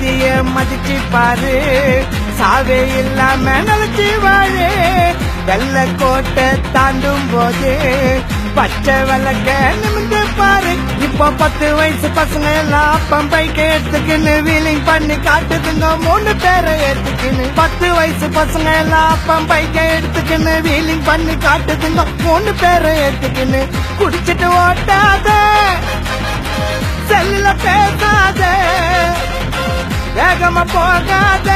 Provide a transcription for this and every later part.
விதிய மதிச்சு பாரு, சாவே இல்லாம நினைச்சு வாழு. வெள்ள கோட்டை தாண்டும் போது பச்சை விளக்க நிமிந்து பாரு. இப்போ 10 வயசு பசங்க எல்லாம் பம்பைக்கு எடுத்துக்கின்னு வீலிங் பண்ணி காட்டுதுங்க 3 பேரை ஏத்துக்கின்னு. 10 வயசு பசங்க எல்லாம் பம்பைக்கு எடுத்துக்கின்னு வீலிங் பண்ணி காட்டுதுங்க 3 பேரை ஏத்துக்கின்னு. குடிச்சிட்டு ஓட்டாத, செல்லுல பேசாத, வேகமா போகாத,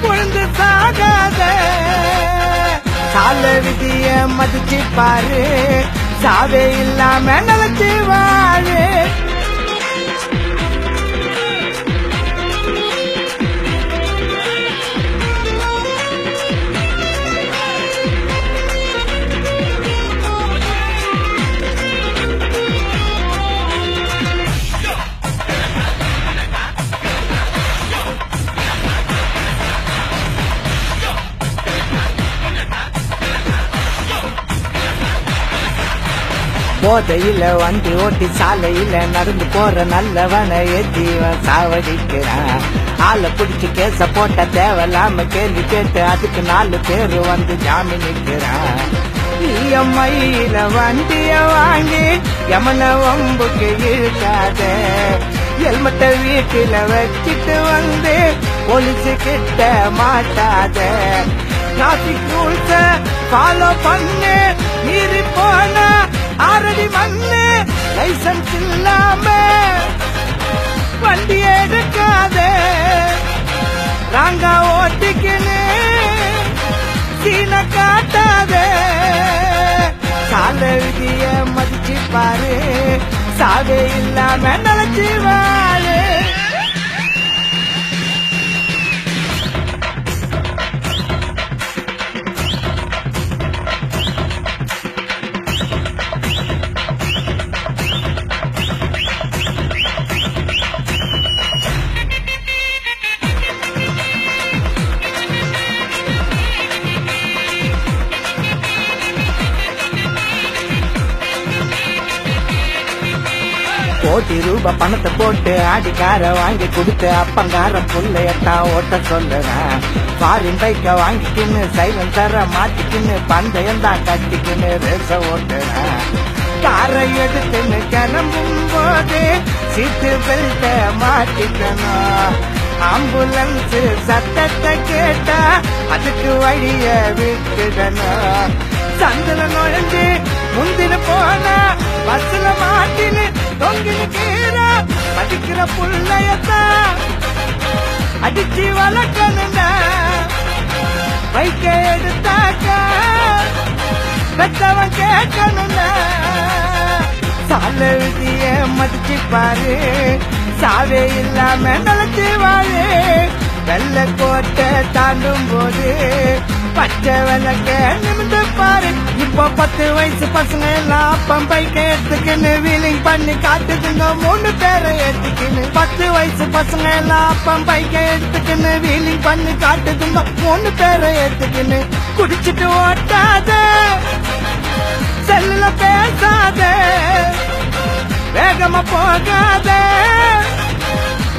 புழுந்து சாகாத. கால விதிய மதிச்சு பாரு, சாவே இல்லாம நினைச்சு வாழு. போதையில வண்டி ஓட்டி சாலையில நடந்து போற நல்லவனை ஏத்திவன் சாவடிக்கிறான். ஆளை பிடிச்சு கேச போட்ட தேவையில்லாம கேள்வி கேட்டு அதுக்கு 4 பேரு வந்து ஜாமீன் நிற்கிறான். இஎம்ஐல வண்டிய வாங்கி எமன வம்புக்கு இழுக்காத, ஹெல்மெட்ட வீட்டுல வச்சிட்டு வந்து போலீஸு கிட்ட மாட்டாத. டிராபிக் ரூல்ஸ ஃபாலோ பண்ணு, மீறி போனா ஆரடி மண்ணு. லைசன்ஸ் இல்லாம வண்டி எடுக்காத, ராங்கா ஓட்டிக்கின்னு சீன காட்டாத. சால விதிய மதிச்சு பாரு, சாவே இல்லாம நினைச்சு வாழு. கோடி ரூபாய் பணத்தை போட்டு ஆடிக்கார வாங்கி கொடுத்து அப்பங்கார புள்ளையத்தான் ஓட்ட சொல்லுறேன். ஃபாரின் பைக்க வாங்கிக்கின்னு சைலன்சர மாட்டிக்கின்னு பந்தயம் தான் கட்டிக்கின்னு ரேச ஓட்டுறேன். காரை எடுத்துன்னு கிளம்பும் போது சீட்டு பெல்ட்ட மாட்டிக்கணும். ஆம்புலன்ஸ் சத்தத்தை கேட்டா அதுக்கு வழிய விட்டுடணும். சந்திர நுழைஞ்சு முந்தின போனா பஸ்ல மாட்டின்னு தொங்கின்னு கீர படிக்கிற புள்ளையத்தான் அடிச்சு வளர்க்கணுண்டா. பைக்க எடுத்தாக்கா பெற்றவன் கேட்கணுண்டா. சால விதிய மதிச்சு பாரு, சாவே இல்லாம நினைச்சு வாழு. வெள்ள கோட்டை தாண்டும் போது பச்சை விளக்க நிமிந்து பாரு. இப்போ 10 வயசு பசங்க எல்லாம் பம்பைக்கு எடுத்துக்கின்னு வீலிங் பண்ணி காட்டுதுங்க 3 பேரை ஏத்துக்கின்னு. 10 வயசு பசங்க எல்லாம் பம்பைக்கு எடுத்துக்கின்னு வீலிங் பண்ணி காட்டுதுங்க 3 பேரை ஏத்துக்கின்னு. குடிச்சிட்டு ஓட்டாத, செல்லுல பேசாத, வேகமா போகாத,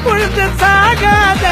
புழுந்து சாகாத.